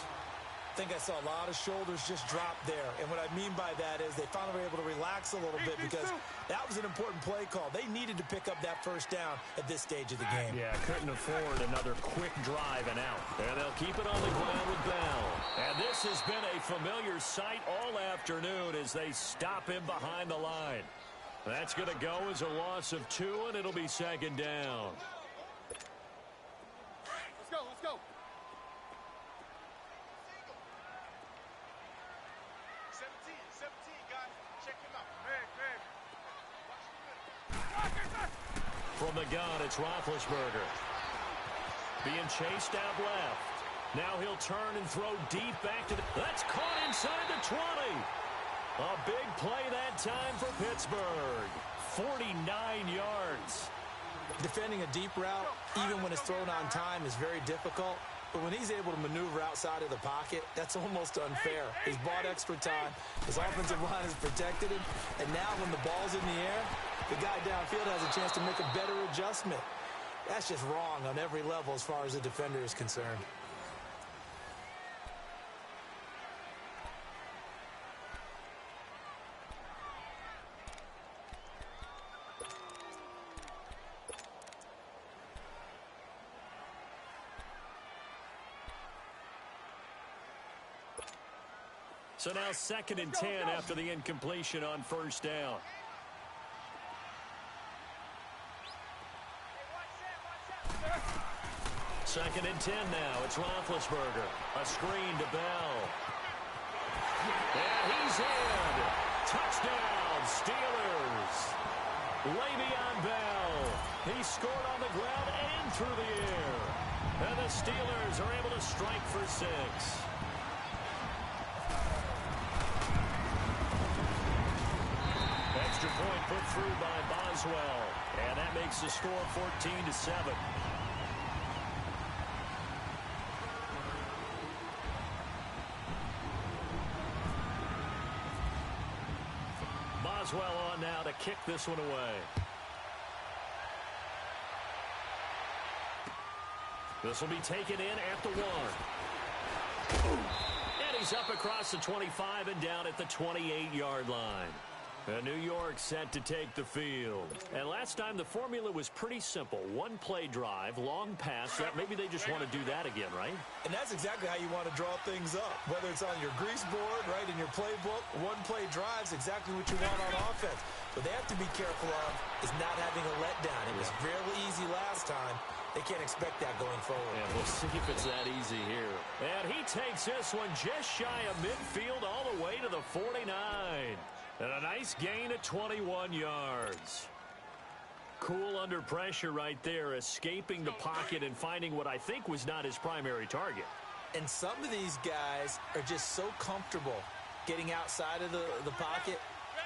I think I saw a lot of shoulders just drop there. And what I mean by that is they finally were able to relax a little bit because that was an important play call. They needed to pick up that first down at this stage of the game. Yeah, couldn't afford another quick drive and out. And they'll keep it on the ground with Bell. And this has been a familiar sight all afternoon as they stop him behind the line. That's going to go as a loss of 2, and it'll be second down. Let's go, let's go. 17, guys. Check him out. Greg. From the gun, it's Roethlisberger. Being chased out left. Now he'll turn and throw deep back to the... That's caught inside the 20. A big play that time for Pittsburgh. 49 yards. Defending a deep route, even when it's thrown on time, is very difficult. But when he's able to maneuver outside of the pocket, that's almost unfair. He's bought extra time. His offensive line has protected him. And now when the ball's in the air, the guy downfield has a chance to make a better adjustment. That's just wrong on every level as far as the defender is concerned. So now 2nd and 10 after the incompletion on first down. Second and 10 now. It's Roethlisberger. A screen to Bell. And he's in. Touchdown, Steelers. Le'Veon Bell. He scored on the ground and through the air. And the Steelers are able to strike for 6. Extra point put through by Boswell. And that makes the score 14-7. Boswell on now to kick this one away. This will be taken in at the 1. And he's up across the 25 and down at the 28-yard line. And New York set to take the field. And last time the formula was pretty simple. One play drive, long pass. Maybe they just want to do that again, right? And that's exactly how you want to draw things up. Whether it's on your grease board, right, in your playbook, one play drive's exactly what you want on offense. What they have to be careful of is not having a letdown. It was fairly easy last time. They can't expect that going forward. And we'll see if it's that easy here. And he takes this one just shy of midfield all the way to the 49. And a nice gain of 21 yards. Cool under pressure right there, escaping the pocket and finding what I think was not his primary target. And some of these guys are just so comfortable getting outside of the pocket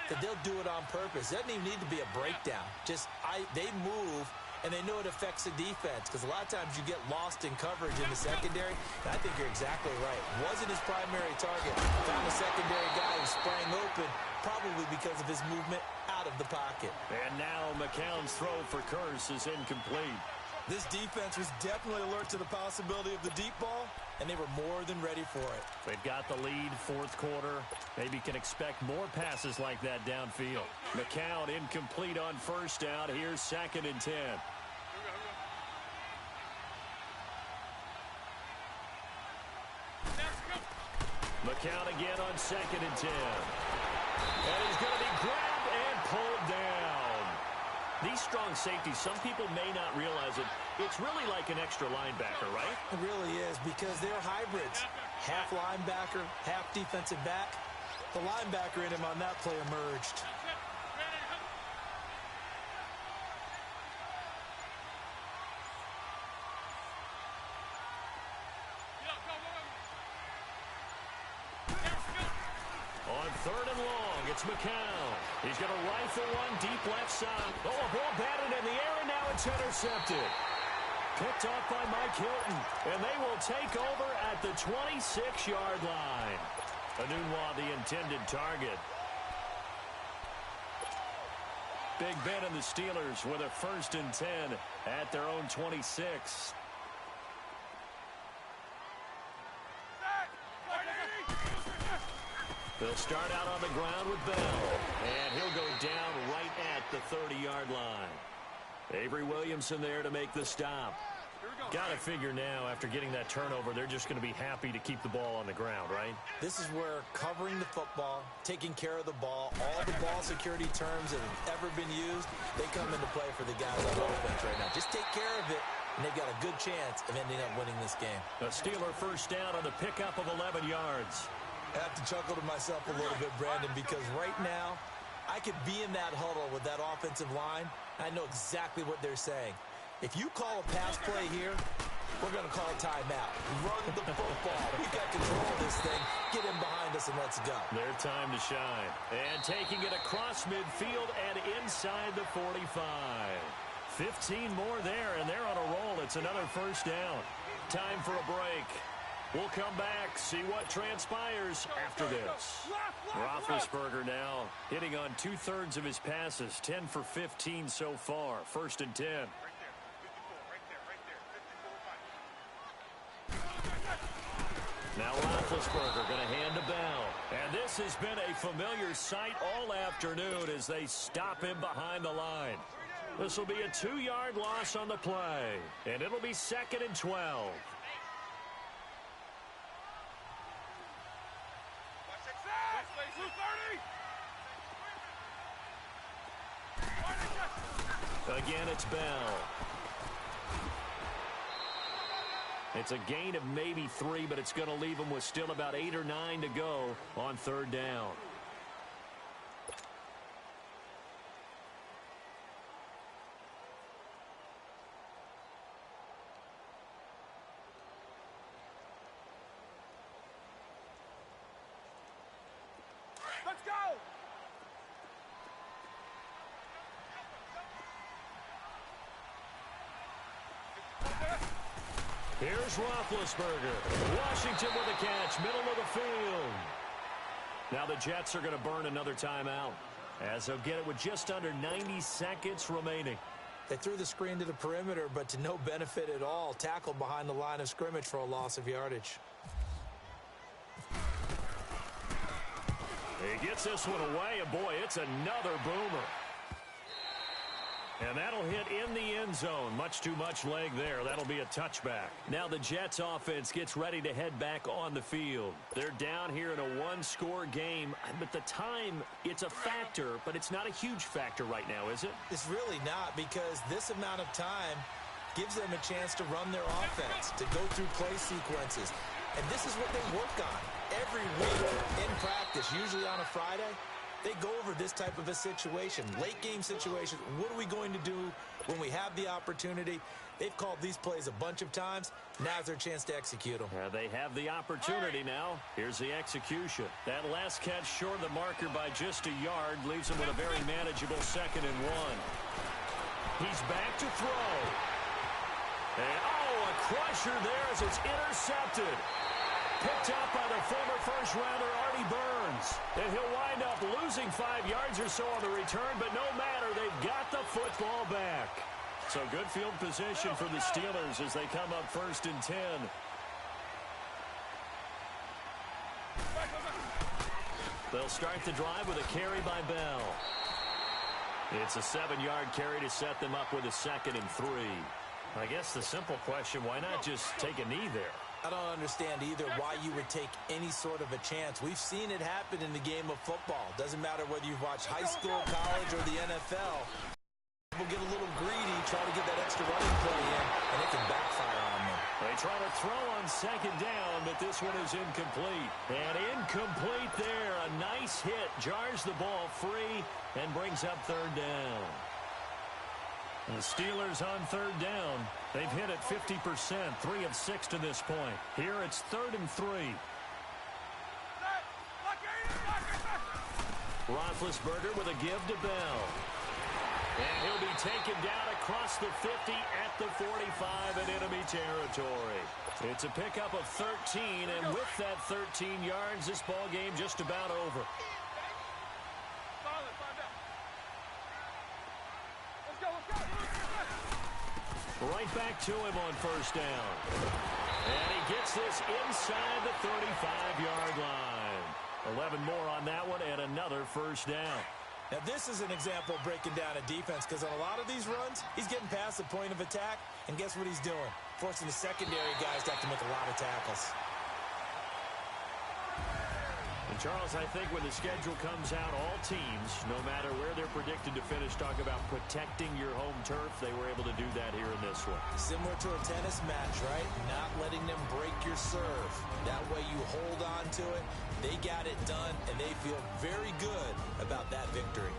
that they'll do it on purpose. It doesn't even need to be a breakdown. They move, and they know it affects the defense, because a lot of times you get lost in coverage in the secondary. And I think you're exactly right. Wasn't his primary target. Found a secondary guy who sprang open, probably because of his movement out of the pocket. And now McCown's throw for Curse is incomplete. This defense was definitely alert to the possibility of the deep ball, and they were more than ready for it. They've got the lead, fourth quarter. Maybe can expect more passes like that downfield. McCown incomplete on first down. Here's 2nd and 10. McCown again on 2nd and 10. And he's going to be grabbed and pulled down. These strong safeties, some people may not realize it. It's really like an extra linebacker, right? It really is, because they're hybrids. Half linebacker, half defensive back. The linebacker in him on that play emerged. On 3rd and long, it's McCown. He's going to rifle one deep left side. Oh, a ball batted in the air, and now it's intercepted. Picked off by Mike Hilton, and they will take over at the 26-yard line. Anunwa, the intended target. Big Ben and the Steelers with a 1st and 10 at their own 26. They'll start out on the ground with Bell, and he'll go down right at the 30-yard line. Avery Williamson there to make the stop. Got to figure now, after getting that turnover, they're just going to be happy to keep the ball on the ground, right? This is where covering the football, taking care of the ball, all the ball security terms that have ever been used, they come into play for the guys on offense right now. Just take care of it, and they've got a good chance of ending up winning this game. A Steeler first down on the pickup of 11 yards. I have to chuckle to myself a little bit, Brandon, because right now I could be in that huddle with that offensive line. I know exactly what they're saying. If you call a pass play here, we're going to call a timeout. Run the football. We've got control of this thing. Get him behind us and let's go. Their time to shine. And taking it across midfield and inside the 45. 15 more there, and they're on a roll. It's another first down. Time for a break. We'll come back, see what transpires after this. Roethlisberger now hitting on 2/3 of his passes, 10 for 15 so far. 1st and 10. Now Roethlisberger going to hand to Bell. And this has been a familiar sight all afternoon as they stop him behind the line. This will be a 2-yard loss on the play. And it'll be 2nd and 12. Again, it's Bell. It's a gain of maybe 3, but it's going to leave him with still about 8 or 9 to go on 3rd down. Let's go! Here's Roethlisberger. Washington with a catch, middle of the field. Now the Jets are going to burn another timeout as they'll get it with just under 90 seconds remaining. They threw the screen to the perimeter, but to no benefit at all. Tackled behind the line of scrimmage for a loss of yardage. He gets this one away, and boy, it's another boomer. And that'll hit in the end zone. Much too much leg there. That'll be a touchback. Now the Jets offense gets ready to head back on the field. They're down here in a one-score game. But the time, it's a factor, but it's not a huge factor right now, is it? It's really not, because this amount of time gives them a chance to run their offense, to go through play sequences. And this is what they work on every week in practice, usually on a Friday. they go over this type of a situation, late game situation. What are we going to do when we have the opportunity? They've called these plays a bunch of times. Now's their chance to execute them. They have the opportunity now. Here's the execution. That last catch short of the marker by just a yard leaves him with a very manageable 2nd and 1. He's back to throw. And, a crusher there as it's intercepted. Picked up by the former first-rounder Artie Burns. And he'll wind up losing 5 yards or so on the return, but no matter, they've got the football back. So good field position for the Steelers as they come up 1st and 10. They'll start the drive with a carry by Bell. It's a 7-yard carry to set them up with a 2nd and 3. I guess the simple question, why not just take a knee there? I don't understand either why you would take any sort of a chance. We've seen it happen in the game of football. Doesn't matter whether you've watched high school, college, or the NFL. People get a little greedy, try to get that extra running play in, and it can backfire on them. They try to throw on 2nd down, but this one is incomplete. And incomplete there. A nice hit. Jars the ball free and brings up 3rd down. The Steelers on 3rd down. They've hit it 50%, 3 of 6 to this point. Here it's 3rd and 3. Roethlisberger with a give to Bell. And he'll be taken down across the 50 at the 45 in enemy territory. It's a pickup of 13, and with that 13 yards, this ball game just about over. Right back to him on 1st down. And he gets this inside the 35-yard line. 11 more on that one and another 1st down. Now, this is an example of breaking down a defense because on a lot of these runs, he's getting past the point of attack, and guess what he's doing? Forcing the secondary guys to have to make a lot of tackles. And Charles, I think when the schedule comes out, all teams, no matter where they're predicted to finish, talk about protecting your home turf. They were able to do that here in this one. Similar to a tennis match, right? Not letting them break your serve. That way you hold on to it. They got it done, and they feel very good about that victory.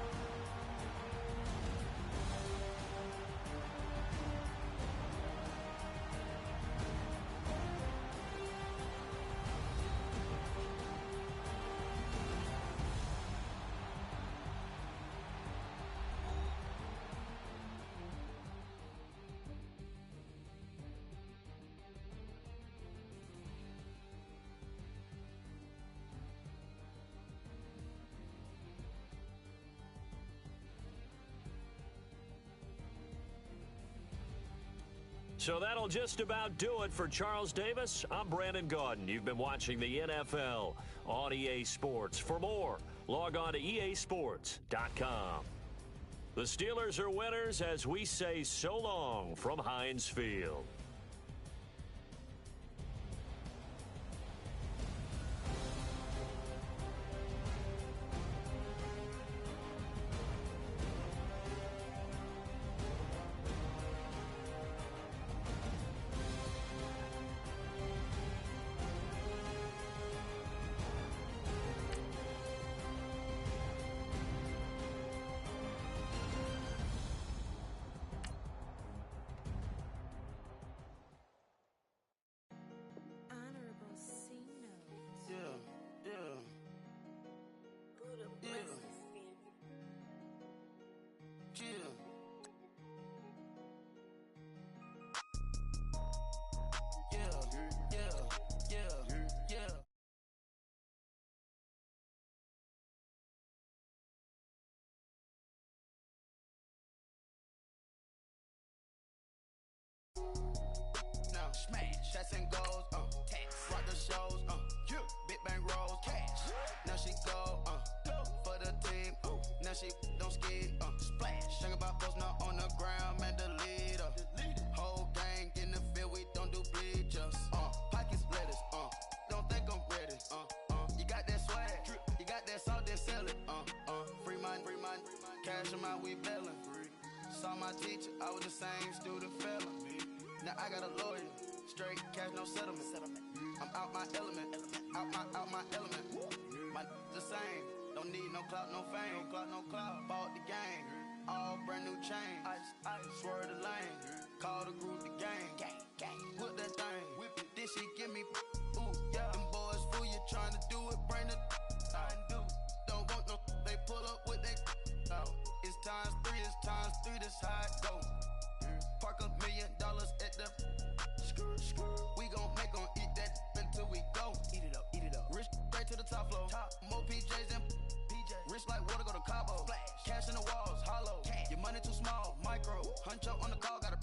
So that'll just about do it for Charles Davis. I'm Brandon Gaudin. You've been watching the NFL on EA Sports. For more, log on to easports.com. The Steelers are winners as we say so long from Heinz Field. Now smash, shots and goals, tax, rock the shows, big bang rolls, cash. Now she go, for the team, now she don't skid, splash. Think about post now on the ground, man, the leader. Whole gang in the field, we don't do bleachers, pockets lettuce, don't think I'm ready, you got that swag, you got that salt, then sell it, free mind, cash them out, we bellin'. Saw my teacher, I was the same student fella. Now I got a lawyer, straight cash, no settlement. I'm out my element, out my element. My the same, Don't need no clout, no fame. No clout, no clout. Bought the game. All brand new chain. Ice, swerve the lane. Call the group the gang. Whip that thing. Whip it. Then she give me. Ooh, yeah. Them boys fool you trying to do it. Bring the. Don't want no. They pull up with they. It's times 3. It's times 3. This how it go. Park $1 million at the. We gon' make 'em eat that until we go. Eat it up, eat it up. Rich straight to the top floor. More PJs than PJs. Rich like water, go to Cabo. Flash. Cash in the walls, hollow. Cash. Your money too small, micro. Hunch up on the call, gotta.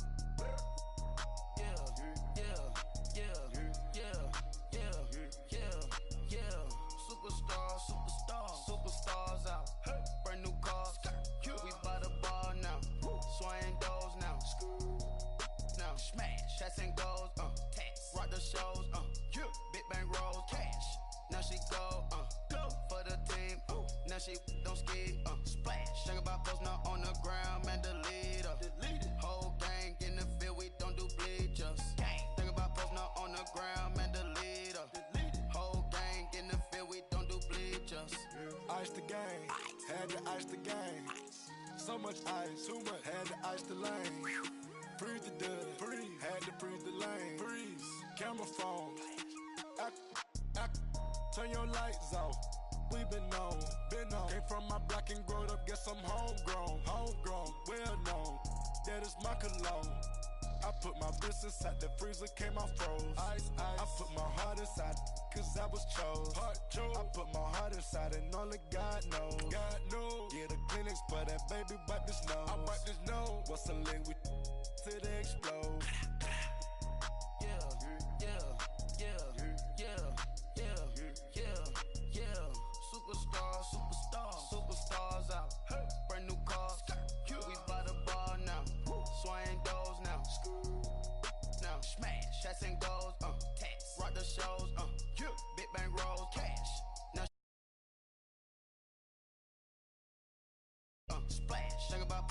Superstars out. Brand new cars. We by the bar now. Swaying doors now. Now smash. Chats and goals. Rock the shows. Big bang rolls. Cash. Now she go. For the team. Now she don't ski. Splash. Think about post now on the ground. Man, delete her. Whole gang in the field. We don't do bleachers. Think about post now on the ground. Man, delete her. Whole gang in the field. We don't do bleachers. Ice the game. Had to ice the game. So much ice. Too much. Had to ice the lane. Freeze the dud. Freeze. Had to freeze the lane. Freeze. Camera phone. Turn your lights off. We been on. Came from my block and growed up. Guess I'm homegrown. Well known. That is my cologne. I put my wrist inside the freezer, came out froze. Ice. I put my heart inside, cause I was chose. I put my heart inside and only God knows. Yeah, the clinics for that baby wipe this nose. I wipe this nose. What's the link with till they explode? Superstars out. Brand new cars. We by the bar now. Swaying doors now. Now smash. Chats and goals. Rock the shows. Big bang rolls. Cash. Now splash. Think about